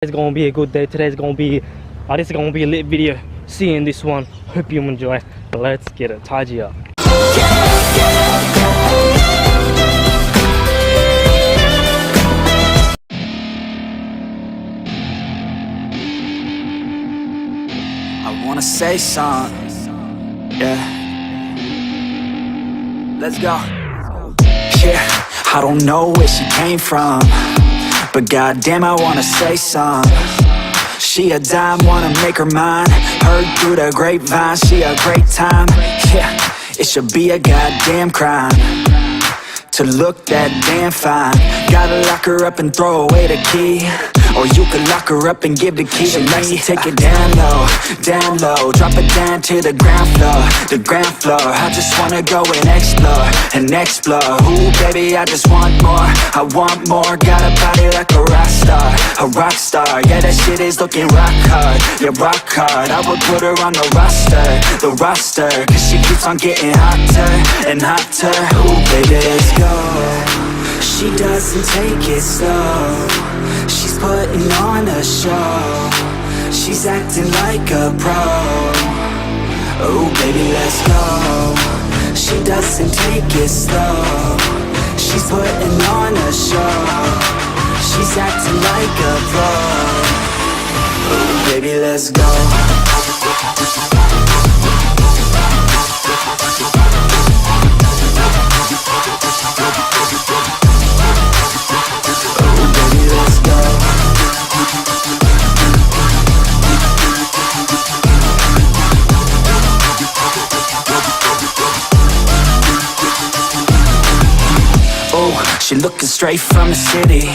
It's gonna be a good day. Today's gonna be this is gonna be a lit video. See you in this one. Hope you enjoy. Let's get it. Taiji up. I wanna say something. Yeah. Let's go. Yeah, I don't know where she came from, but goddamn, I wanna say something. She a dime, wanna make her mine. Heard through the grapevine, she a great time. Yeah, it should be a goddamn crime to look that damn fine. Gotta lock her up and throw away the key, or you can lock her up and give the key to me. Take it down low, drop it down to the ground floor. I just wanna go and explore. Ooh, baby, I just want more, I want more. Got a body like a rock star. Yeah, that shit is looking rock hard, yeah, rock hard. I would put her on the roster, cause she keeps on getting hotter and hotter. Ooh, baby, let's go. She doesn't take it slow, she's putting on a show. She's acting like a pro. Oh baby, let's go. She doesn't take it slow, she's putting on a show. She's acting like a pro. Oh baby, let's go. She looking straight from the city.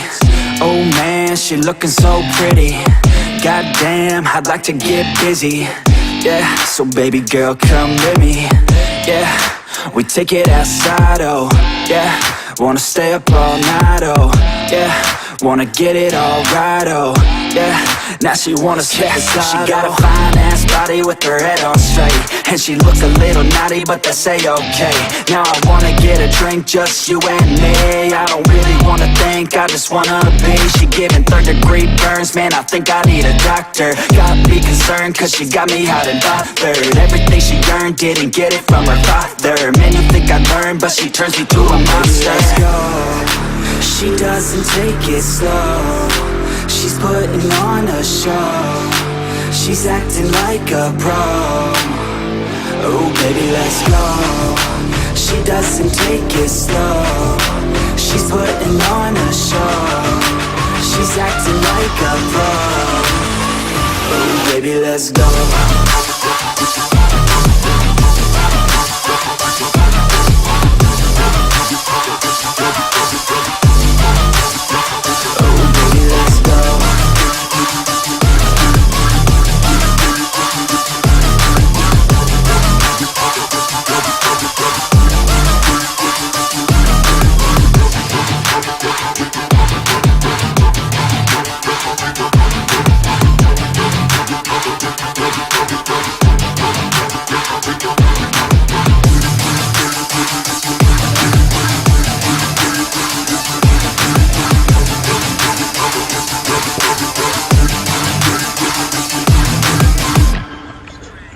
Oh man, she looking so pretty. Goddamn, I'd like to get busy. Yeah, so baby girl, come with me. Yeah, we take it outside, oh yeah. Wanna stay up all night, oh yeah. Wanna get it all right, oh yeah. Now she wanna skip the slide. She got a fine ass body with her head on straight, and she look a little naughty, but that's a-okay. Now I wanna get a drink, just you and me. I don't really wanna think, I just wanna be. She giving third-degree burns, man, I think I need a doctor. Got me concerned, cause she got me hot and bothered. Everything she earned, didn't get it from her father. Man, you think I learned, but she turns me to a monster. Let's go. She doesn't take it slow, she's putting on a show. She's acting like a pro. Oh baby, let's go. She doesn't take it slow, she's putting on a show. She's acting like a pro. Oh baby, let's go.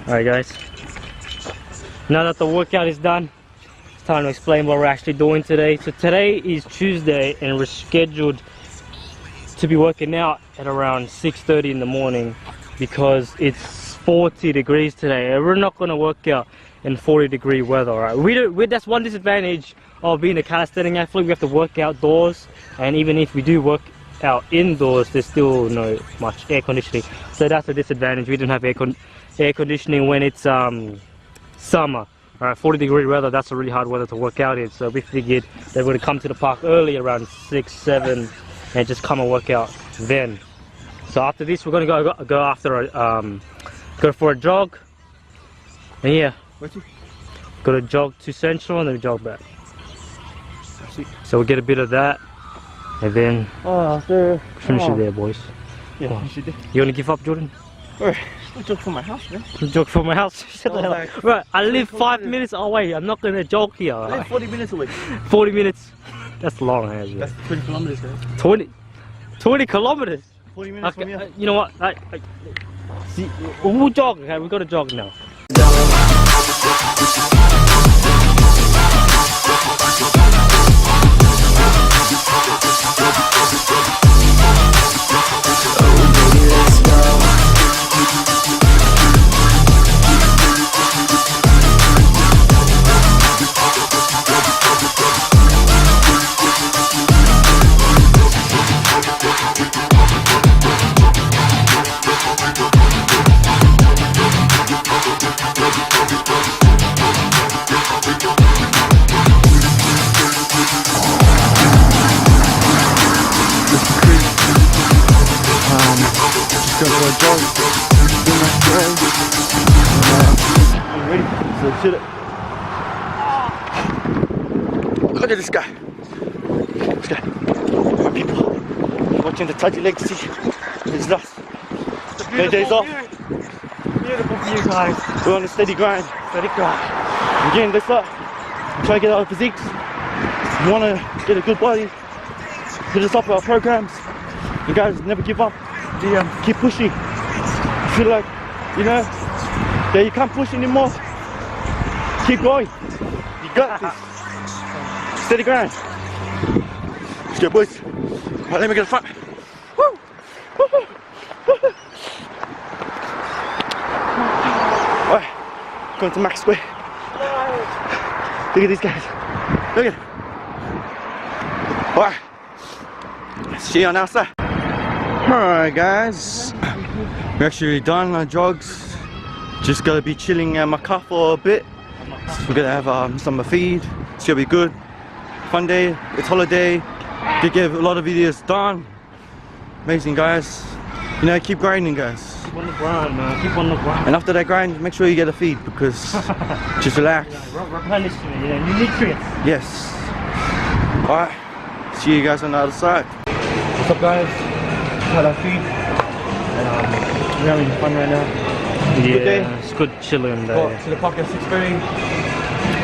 Alright guys, now that the workout is done, it's time to explain what we're actually doing today. So today is Tuesday and we're scheduled to be working out at around 6:30 in the morning because it's 40 degrees today and we're not going to work out in 40-degree weather. Alright, that's one disadvantage of being a calisthenic athlete. We have to work outdoors, and even if we do work out indoors, there's still no much air conditioning, so that's a disadvantage. We don't have air conditioning when it's summer. Alright, 40-degree weather, that's a really hard weather to work out in, so we figured that we're going to come to the park early around 6, 7 and just come and work out then. So after this we're going to go after a go for a jog, and yeah, go to jog to Central and then jog back. So we'll get a bit of that and then finish it there, boys. Yeah, you want to give up, Jordan? I jog from my house, man. Jog from my house? Shut the hell up. Right, I live 5 minutes away. I'm not gonna jog here. I live 40 minutes away. 40 minutes? That's long, man. That's 20 kilometers, man. 20 kilometers? 40 minutes from here. You know what? See, we'll jog. Okay, we got to jog now. Ready? So shit it. Look at this guy. This guy. People watching the Taiji Legacy. He's lost. No days off. Beautiful view, guys. We're on a steady grind. Steady grind. I'm getting this up. Try to get our physiques. We want to get a good body. Hit us up with our programs. You guys never give up. Keep pushing. Feel like, you know, that you can't push anymore. Keep going. You got this. Steady grind. Let's go, boys. Alright, let me get the front. Woo! Alright, going to Max Square. Look at these guys. Look at them. Alright. See you on outside. Alright, guys. We're actually done our jogs. Just gonna be chilling at my car for a bit. We're gonna have some feed. It's gonna be good. Fun day. It's holiday. Did get a lot of videos done. Amazing, guys. You know, keep grinding, guys. Keep on the grind, man. Keep on the grind. And after that grind, make sure you get a feed because just relax. Replenishment, you know, new nutrients. Yes. Alright. See you guys on the other side. What's up, guys? Had our feed. And we're having fun right now. Yeah, good day. It's good chilling day. Got to the park at 6:30.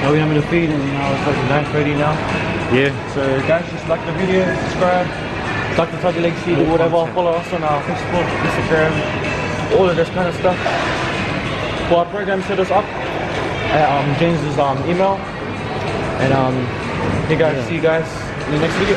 Now we're having a feed and now it's like 9:30 now. Yeah. So guys, just like the video, subscribe, like the Taiji Legacy, do whatever. Follow us on our Facebook, Instagram, all of this kind of stuff. For our program, set us up at James's email. And hey guys, see you guys in the next video.